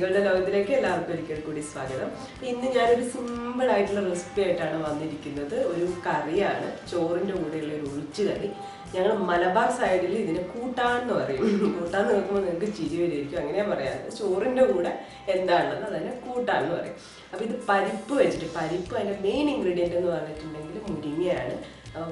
രുചികളുടെ ലോകത്തിലേക്ക് എല്ലാവർക്കും ഒരിക്കൽ കൂടി സ്വാഗതം. ഇന്ന് ഞാനൊരു സിമ്പിൾ ആയിട്ടുള്ള റെസിപ്പി ആയിട്ടാണ് വന്നിരിക്കുന്നത്. ഒരു കറിയാണ്, ചോറിൻ്റെ കൂടെയുള്ള ഒരു ഒഴിച്ചു കറി. ഞങ്ങൾ മലബാർ സൈഡിൽ ഇതിനെ കൂട്ടാന്ന് പറയും. കൂട്ടാന്ന് നോക്കുമ്പോൾ നിങ്ങൾക്ക് ചിരി വരുമായിരിക്കും, അങ്ങനെയാ പറയാറ്. ചോറിൻ്റെ കൂടെ എന്താണുള്ളത് അതന്നെ കൂട്ടാന്ന് പറയും. അപ്പോൾ ഇത് പരിപ്പ് വെച്ചിട്ട്, പരിപ്പ് അതിൻ്റെ മെയിൻ ഇൻഗ്രീഡിയൻ്റ് എന്ന് പറഞ്ഞിട്ടുണ്ടെങ്കിൽ മുരിങ്ങയാണ്.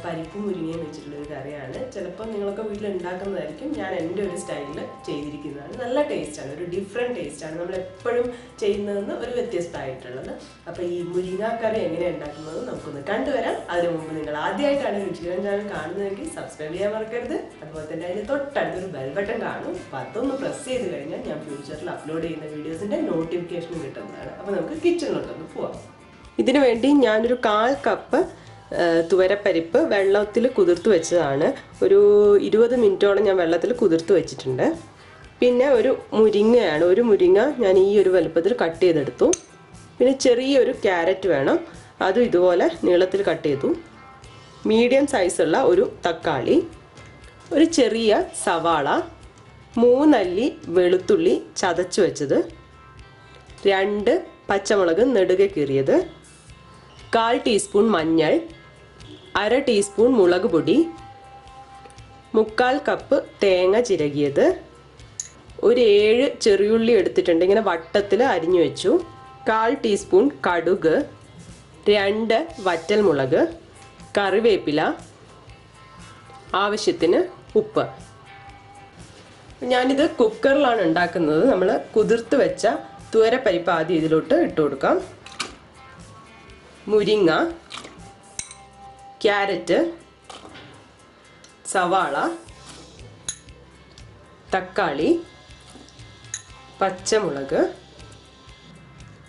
പരിപ്പും മുരിങ്ങയും വെച്ചിട്ടുള്ളൊരു കറിയാണ്. ചിലപ്പോൾ നിങ്ങളൊക്കെ വീട്ടിൽ ഉണ്ടാക്കുന്നതായിരിക്കും. ഞാൻ എൻ്റെ ഒരു സ്റ്റൈലിൽ ചെയ്തിരിക്കുന്നതാണ്. നല്ല ടേസ്റ്റാണ്, ഒരു ഡിഫറെൻറ്റ് ടേസ്റ്റാണ്. നമ്മൾ എപ്പോഴും ചെയ്യുന്നതെന്ന് ഒരു വ്യത്യസ്തമായിട്ടുള്ളത്. അപ്പോൾ ഈ മുരിങ്ങ കറി എങ്ങനെയാണ് ഉണ്ടാക്കുന്നത് നമുക്കൊന്ന് കണ്ടുവരാം. അതിനു മുമ്പ് നിങ്ങൾ ആദ്യമായിട്ടാണ് രുചികരം ചാനൽ കാണുന്നതെങ്കിൽ സബ്സ്ക്രൈബ് ചെയ്യാൻ മറക്കരുത്. അതുപോലെ തന്നെ അതിന് തൊട്ടടുത്തൊരു ബെൽ ബട്ടൺ കാണും. അപ്പോൾ അതൊന്ന് പ്രസ് ചെയ്ത് കഴിഞ്ഞാൽ ഞാൻ ഫ്യൂച്ചറിൽ അപ്ലോഡ് ചെയ്യുന്ന വീഡിയോസിൻ്റെ നോട്ടിഫിക്കേഷൻ കിട്ടുന്നതാണ്. അപ്പോൾ നമുക്ക് കിച്ചണിലോട്ടൊന്ന് പോവാം. ഇതിനു വേണ്ടി ഞാനൊരു 1/4 കപ്പ് തുവരപ്പരിപ്പ് വെള്ളത്തിൽ കുതിർത്ത് വെച്ചതാണ്. ഒരു 20 മിനിറ്റോളം ഞാൻ വെള്ളത്തിൽ കുതിർത്ത് വെച്ചിട്ടുണ്ട്. പിന്നെ ഒരു മുരിങ്ങയാണ്, ഒരു മുരിങ്ങ ഞാൻ ഈ ഒരു വലുപ്പത്തിൽ കട്ട് ചെയ്തെടുത്തു. പിന്നെ ചെറിയൊരു ക്യാരറ്റ് വേണം, അതും ഇതുപോലെ നീളത്തിൽ കട്ട് ചെയ്തു. മീഡിയം സൈസുള്ള ഒരു തക്കാളി, ഒരു ചെറിയ സവാള, 3 അല്ലി വെളുത്തുള്ളി ചതച്ച് വെച്ചത്, 2 പച്ചമുളക് നെടുകെ കീറിയത്, 1/4 ടീസ്പൂൺ മഞ്ഞൾ, 1/2 ടീസ്പൂൺ മുളക് പൊടി, 3/4 കപ്പ് തേങ്ങ ചിരകിയത്, ഒരു 7 ചെറിയുള്ളി എടുത്തിട്ടുണ്ട്, ഇങ്ങനെ വട്ടത്തിൽ അരിഞ്ഞു വെച്ചു, 1/4 ടീസ്പൂൺ കടുക്, 2 വറ്റൽമുളക്, കറിവേപ്പില, ആവശ്യത്തിന് ഉപ്പ്. ഞാനിത് കുക്കറിലാണ് ഉണ്ടാക്കുന്നത്. നമ്മൾ കുതിർത്ത് വെച്ച തുവരപ്പരിപ്പ് ആദ്യം ഇതിലോട്ട് ഇട്ട് കൊടുക്കാം. മുരിങ്ങ, ക്യാരറ്റ്, സവാള, തക്കാളി, പച്ചമുളക്,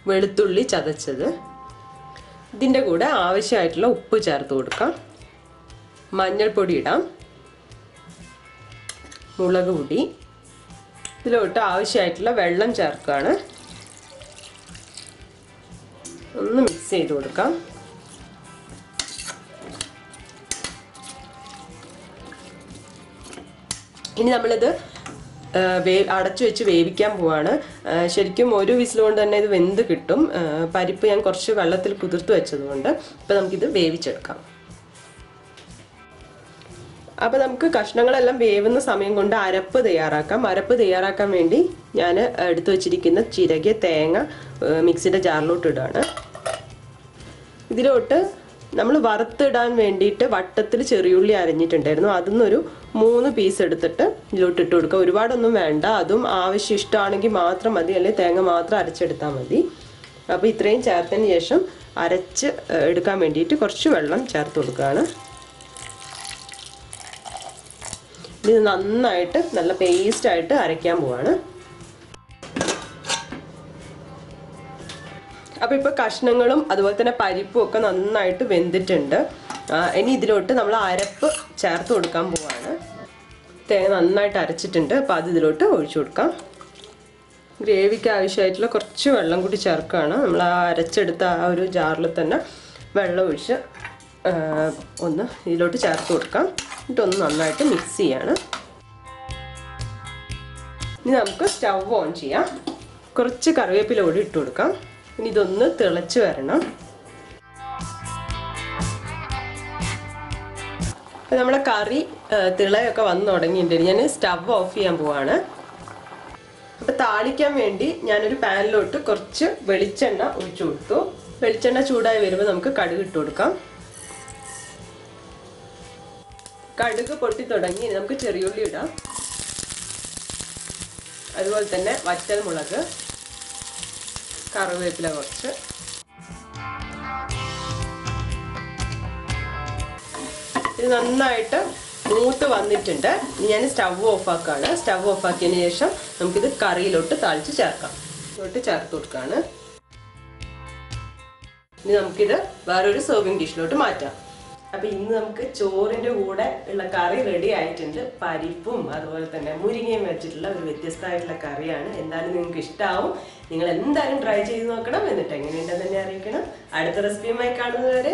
വെളുത്തുള്ളി ചതച്ചത്, ഇതിൻ്റെ കൂടെ ആവശ്യമായിട്ടുള്ള ഉപ്പ് ചേർത്ത് കൊടുക്കാം. മഞ്ഞൾപ്പൊടി ഇടാം, മുളക് പൊടി, ഇതിലോട്ട് ആവശ്യമായിട്ടുള്ള വെള്ളം ചേർക്കുകയാണ്. ഒന്ന് മിക്സ് ചെയ്ത് കൊടുക്കാം. ഇനി നമ്മളിത് അടച്ചു വെച്ച് വേവിക്കാൻ പോവാണ്. ശരിക്കും ഒരു വിസിൽ കൊണ്ട് തന്നെ ഇത് വെന്ത് കിട്ടും. പരിപ്പ് ഞാൻ കുറച്ച് വെള്ളത്തിൽ കുതിർത്ത് വെച്ചതുകൊണ്ട്. ഇപ്പം നമുക്കിത് വേവിച്ചെടുക്കാം. അപ്പോൾ നമുക്ക് കഷ്ണങ്ങളെല്ലാം വേവുന്ന സമയം കൊണ്ട് അരപ്പ് തയ്യാറാക്കാം. അരപ്പ് തയ്യാറാക്കാൻ വേണ്ടി ഞാൻ എടുത്തു വച്ചിരിക്കുന്ന ചിരകിയ തേങ്ങ മിക്സിയുടെ ജാറിലോട്ട് ഇടുകയാണ്. ഇതിലോട്ട് നമ്മൾ വറുത്തിടാൻ വേണ്ടിയിട്ട് വട്ടത്തിൽ ചെറിയുള്ളി അരിഞ്ഞിട്ടുണ്ടായിരുന്നു. അതിന്നൊരു 3 പീസ് എടുത്തിട്ട് ഇതിലോട്ട് ഇട്ട് കൊടുക്കുക. ഒരുപാടൊന്നും വേണ്ട, അതും ആവശ്യം ഇഷ്ടമാണെങ്കിൽ മാത്രം മതി, അല്ലെങ്കിൽ തേങ്ങ മാത്രം അരച്ചെടുത്താൽ മതി. അപ്പോൾ ഇത്രയും ചേർത്തതിന് ശേഷം അരച്ച് എടുക്കാൻ വേണ്ടിയിട്ട് കുറച്ച് വെള്ളം ചേർത്ത് കൊടുക്കുകയാണ്. ഇത് നന്നായിട്ട് നല്ല പേസ്റ്റായിട്ട് അരയ്ക്കാൻ പോവാണ്. അപ്പോൾ ഇപ്പോൾ കഷ്ണങ്ങളും അതുപോലെ തന്നെ പരിപ്പും ഒക്കെ നന്നായിട്ട് വെന്തിട്ടുണ്ട്. ഇനി ഇതിലോട്ട് നമ്മൾ അരപ്പ് ചേർത്ത് കൊടുക്കാൻ പോവാണ്. തേങ്ങ നന്നായിട്ട് അരച്ചിട്ടുണ്ട്. അപ്പോൾ അത് ഇതിലോട്ട് ഒഴിച്ചു കൊടുക്കാം. ഗ്രേവിക്ക് ആവശ്യമായിട്ടുള്ള കുറച്ച് വെള്ളം കൂടി ചേർക്കുകയാണ്. നമ്മൾ ആ അരച്ചെടുത്ത ആ ഒരു ജാറിൽ തന്നെ വെള്ളം ഒഴിച്ച് ഒന്ന് ഇതിലോട്ട് ചേർത്ത് കൊടുക്കാം. എന്നിട്ടൊന്ന് നന്നായിട്ട് മിക്സ് ചെയ്യാണ്. ഇനി നമുക്ക് സ്റ്റവ് ഓൺ ചെയ്യാം. കുറച്ച് കറിവേപ്പില കൂടി ഇട്ട് കൊടുക്കാം. ഇനി ഇതൊന്ന് തിളച്ച് വരണം. അപ്പോൾ നമ്മുടെ കറി തിളയൊക്കെ വന്ന് തുടങ്ങിയിട്ടുണ്ട്. ഞാൻ സ്റ്റവ് ഓഫ് ചെയ്യാൻ പോവാണ്. അപ്പോൾ താളിക്കാൻ വേണ്ടി ഞാനൊരു പാനിലോട്ട് കുറച്ച് വെളിച്ചെണ്ണ ഒഴിച്ചു കൊടുത്തു. വെളിച്ചെണ്ണ ചൂടായി വരുമ്പോൾ നമുക്ക് കടുക് ഇട്ട് കൊടുക്കാം. കടുക് പൊട്ടി തുടങ്ങി. നമുക്ക് ചെറിയുള്ളി ഇടാം. അതുപോലെ തന്നെ വറ്റൽമുളക്, കറിവേപ്പില കുറച്ച്, ഇത് നന്നായിട്ട് മൂത്ത് വന്നിട്ടുണ്ട്. ഞാൻ സ്റ്റവ് ഓഫാക്കാണ്. സ്റ്റവ് ഓഫാക്കിയതിന് ശേഷം നമുക്കിത് കറിയിലോട്ട് താളിച്ച് ചേർക്കാം. ഇതോട്ട് ചേർത്ത് കൊടുക്കുകയാണ്. ഇനി നമുക്കിത് വേറൊരു സെർവിങ് ഡിഷിലോട്ട് മാറ്റാം. അപ്പോൾ ഇന്ന് നമുക്ക് ചോറിൻ്റെ കൂടെ ഉള്ള കറി റെഡി ആയിട്ടുണ്ട്. പരിപ്പും അതുപോലെ തന്നെ മുരിങ്ങയും വെച്ചിട്ടുള്ള ഒരു വ്യത്യസ്തമായിട്ടുള്ള കറിയാണ്. എന്തായാലും നിങ്ങൾക്ക് ഇഷ്ടമാവും. നിങ്ങൾ എന്തായാലും ട്രൈ ചെയ്ത് നോക്കണം. എന്നിട്ട് എങ്ങനെയുണ്ടെന്ന് തന്നെ അറിയിക്കണം. അടുത്ത റെസിപ്പിയുമായി കാണുന്നതുവരെ